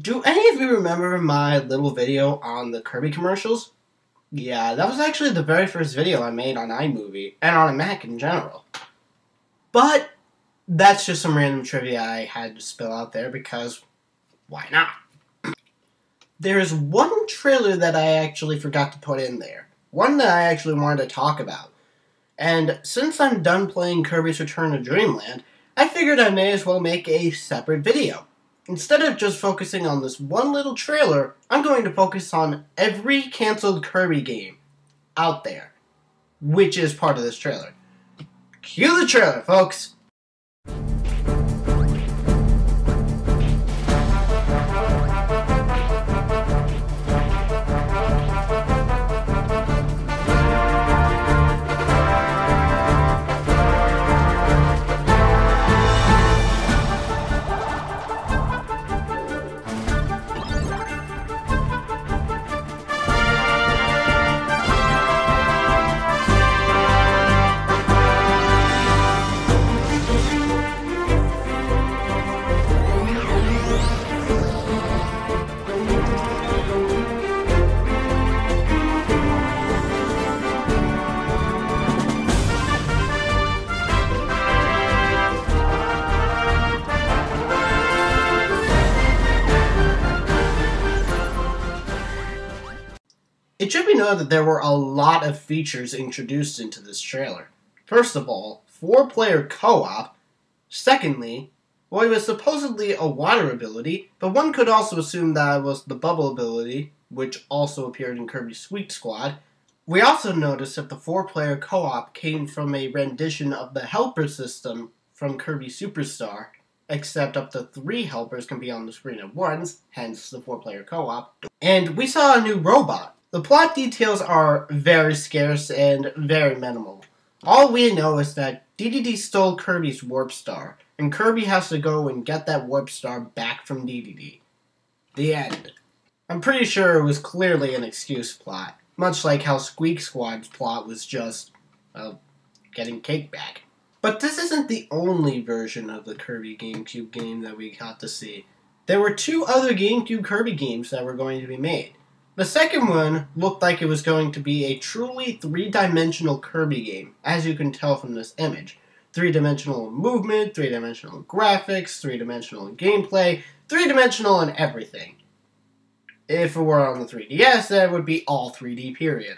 Do any of you remember my little video on the Kirby commercials? Yeah, that was actually the very first video I made on iMovie, and on a Mac in general. But that's just some random trivia I had to spill out there because why not? There's one trailer that I actually forgot to put in there. One that I actually wanted to talk about. And since I'm done playing Kirby's Return to Dreamland, I figured I may as well make a separate video. Instead of just focusing on this one little trailer, I'm going to focus on every canceled Kirby game out there, which is part of this trailer. Cue the trailer, folks! It should be noted that there were a lot of features introduced into this trailer. First of all, 4-player co-op. Secondly, well, it was supposedly a water ability, but one could also assume that it was the bubble ability, which also appeared in Kirby's Sweet Squad. We also noticed that the 4-player co-op came from a rendition of the helper system from Kirby Superstar, except up to 3 helpers can be on the screen at once, hence the 4-player co-op. And we saw a new robot. The plot details are very scarce and very minimal. All we know is that DDD stole Kirby's Warp Star, and Kirby has to go and get that Warp Star back from DDD. The end. I'm pretty sure it was clearly an excuse plot, much like how Squeak Squad's plot was just, well, getting cake back. But this isn't the only version of the Kirby GameCube game that we got to see. There were 2 other GameCube Kirby games that were going to be made. The second one looked like it was going to be a truly 3-dimensional Kirby game, as you can tell from this image. 3-dimensional in movement, 3-dimensional in graphics, 3-dimensional in gameplay, 3-dimensional in everything. If it were on the 3DS, then it would be all 3D, period.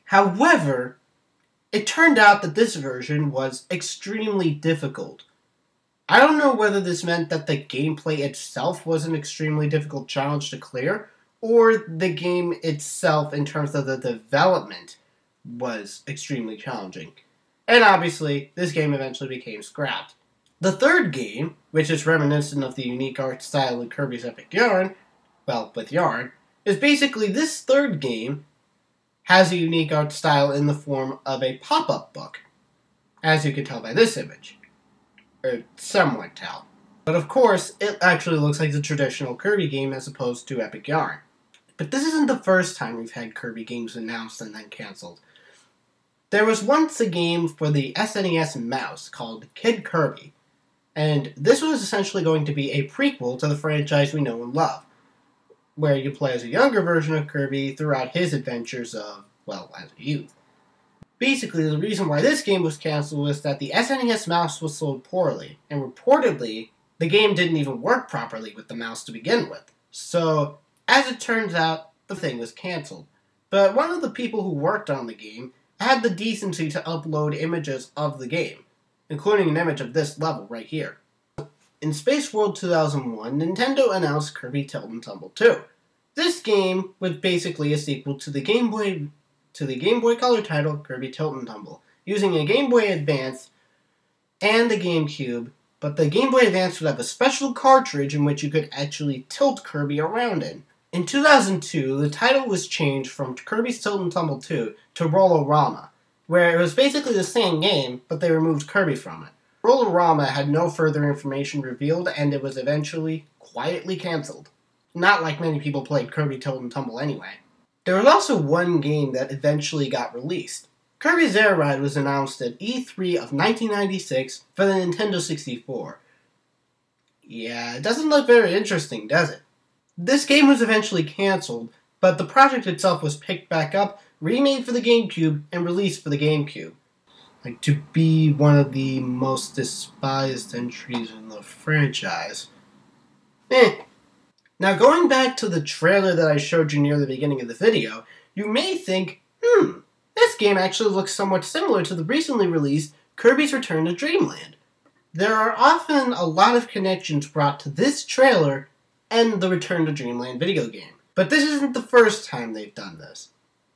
However, it turned out that this version was extremely difficult. I don't know whether this meant that the gameplay itself was an extremely difficult challenge to clear, or the game itself in terms of the development was extremely challenging. And obviously, this game eventually became scrapped. The third game, which is reminiscent of the unique art style in Kirby's Epic Yarn, well, with Yarn, is basically this third game has a unique art style in the form of a pop-up book, as you can tell by this image. Or somewhat tell. But of course, it actually looks like the traditional Kirby game as opposed to Epic Yarn. But this isn't the first time we've had Kirby games announced and then cancelled. There was once a game for the SNES mouse called Kid Kirby, and this was essentially going to be a prequel to the franchise we know and love, where you play as a younger version of Kirby throughout his adventures of, well, as a youth. Basically, the reason why this game was cancelled was that the SNES mouse was sold poorly, and reportedly, the game didn't even work properly with the mouse to begin with. So, as it turns out, the thing was cancelled. But one of the people who worked on the game had the decency to upload images of the game, including an image of this level right here. In Space World 2001, Nintendo announced Kirby Tilt and Tumble 2. This game was basically a sequel to the Game Boy Color title Kirby Tilt and Tumble, using a Game Boy Advance and the GameCube, but the Game Boy Advance would have a special cartridge in which you could actually tilt Kirby around in. In 2002, the title was changed from Kirby's Tilt and Tumble 2 to Roll-O-Rama, where it was basically the same game, but they removed Kirby from it. Roll-O-Rama had no further information revealed, and it was eventually quietly cancelled. Not like many people played Kirby Tilt and Tumble anyway. There was also one game that eventually got released. Kirby's Air Ride was announced at E3 of 1996 for the Nintendo 64. Yeah, it doesn't look very interesting, does it? This game was eventually cancelled, but the project itself was picked back up, remade for the GameCube, and released for the GameCube. Like, to be one of the most despised entries in the franchise. Now, going back to the trailer that I showed you near the beginning of the video, you may think, this game actually looks somewhat similar to the recently released Kirby's Return to Dreamland. There are often a lot of connections brought to this trailer and the Return to Dreamland video game. But this isn't the first time they've done this.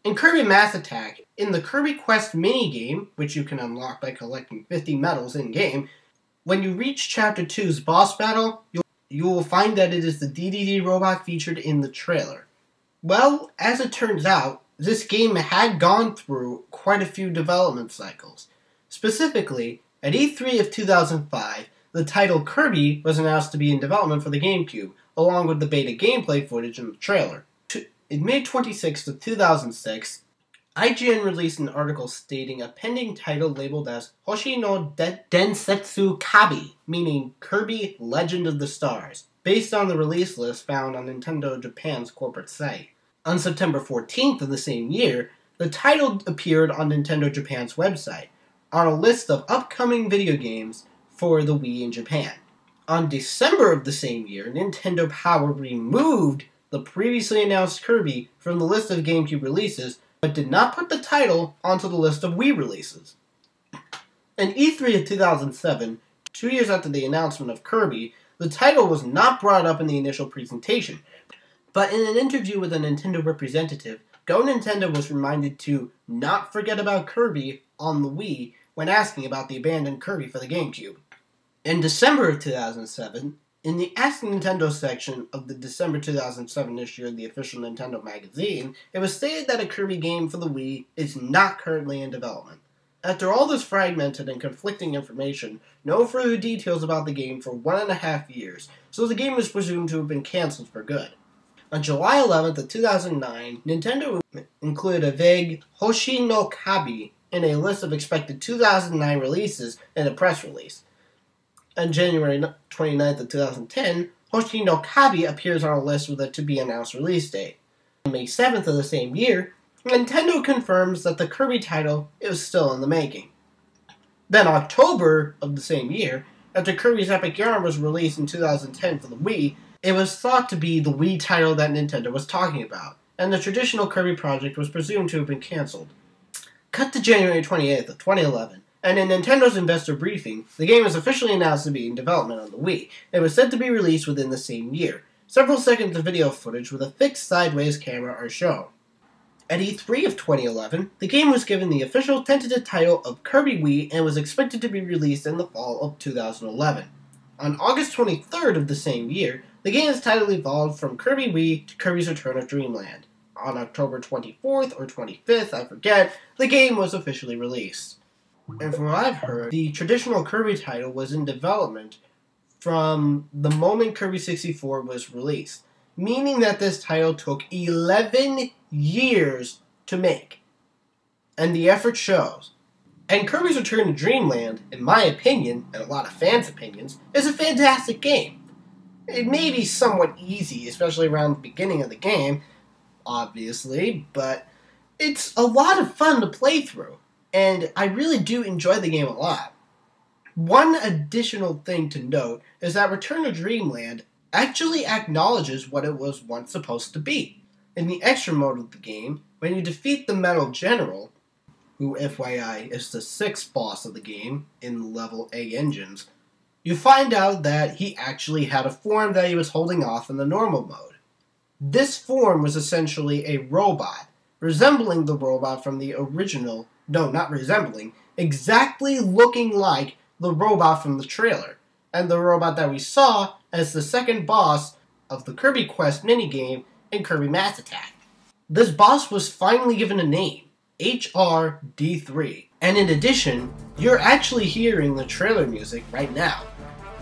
In Kirby Mass Attack, in the Kirby Quest minigame, which you can unlock by collecting 50 medals in-game, when you reach Chapter 2's boss battle, you will find that it is the DDD robot featured in the trailer. Well, as it turns out, this game had gone through quite a few development cycles. Specifically, at E3 of 2005, the title Kirby was announced to be in development for the GameCube, along with the beta gameplay footage in the trailer. In May 26th of 2006, IGN released an article stating a pending title labeled as Hoshi no Densetsu Kabi, meaning Kirby Legend of the Stars, based on the release list found on Nintendo Japan's corporate site. On September 14th of the same year, the title appeared on Nintendo Japan's website, on a list of upcoming video games for the Wii in Japan. On December of the same year, Nintendo Power removed the previously announced Kirby from the list of GameCube releases, but did not put the title onto the list of Wii releases. In E3 of 2007, 2 years after the announcement of Kirby, the title was not brought up in the initial presentation, but in an interview with a Nintendo representative, Go Nintendo was reminded to not forget about Kirby on the Wii when asking about the abandoned Kirby for the GameCube. In December of 2007, in the Ask Nintendo section of the December 2007 issue of the official Nintendo magazine, it was stated that a Kirby game for the Wii is not currently in development. After all this fragmented and conflicting information, no further details about the game for 1.5 years, so the game was presumed to have been cancelled for good. On July 11th of 2009, Nintendo included a vague Hoshi no Kabi in a list of expected 2009 releases in a press release. On January 29th of 2010, Hoshi no Kabi appears on a list with a to-be-announced release date. On May 7th of the same year, Nintendo confirms that the Kirby title is still in the making. Then October of the same year, after Kirby's Epic Yarn was released in 2010 for the Wii, it was thought to be the Wii title that Nintendo was talking about, and the traditional Kirby project was presumed to have been cancelled. Cut to January 28th of 2011, and in Nintendo's investor briefing, the game was officially announced to be in development on the Wii. It was said to be released within the same year. Several seconds of video footage with a fixed sideways camera are shown. At E3 of 2011, the game was given the official tentative title of Kirby Wii and was expected to be released in the fall of 2011. On August 23rd of the same year, the game's title evolved from Kirby Wii to Kirby's Return to Dreamland. On October 24th or 25th, I forget, the game was officially released. And from what I've heard, the traditional Kirby title was in development from the moment Kirby 64 was released, meaning that this title took 11 years to make. And the effort shows. And Kirby's Return to Dreamland, in my opinion, and a lot of fans' opinions, is a fantastic game. It may be somewhat easy, especially around the beginning of the game, obviously, but it's a lot of fun to play through, and I really do enjoy the game a lot. One additional thing to note is that Return to Dreamland actually acknowledges what it was once supposed to be. In the extra mode of the game, when you defeat the Metal General, who FYI is the 6th boss of the game in level A engines, you find out that he actually had a form that he was holding off in the normal mode. This form was essentially a robot, resembling the robot from the original, no, not resembling, exactly looking like the robot from the trailer, and the robot that we saw as the second boss of the Kirby Quest minigame in Kirby Mass Attack. This boss was finally given a name, HRD3, and in addition, you're actually hearing the trailer music right now.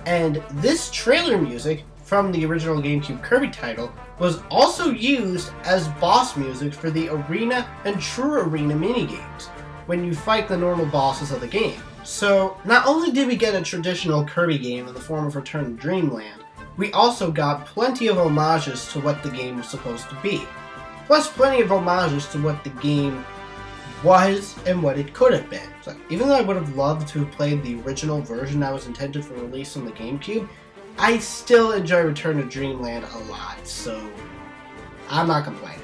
And this trailer music from the original GameCube Kirby title was also used as boss music for the Arena and True Arena minigames, when you fight the normal bosses of the game. So, not only did we get a traditional Kirby game in the form of Return to Dreamland, we also got plenty of homages to what the game was supposed to be. Plus plenty of homages to what the game was and what it could have been. So even though I would have loved to have played the original version that was intended for release on the GameCube, I still enjoy Return to Dreamland a lot, so I'm not complaining.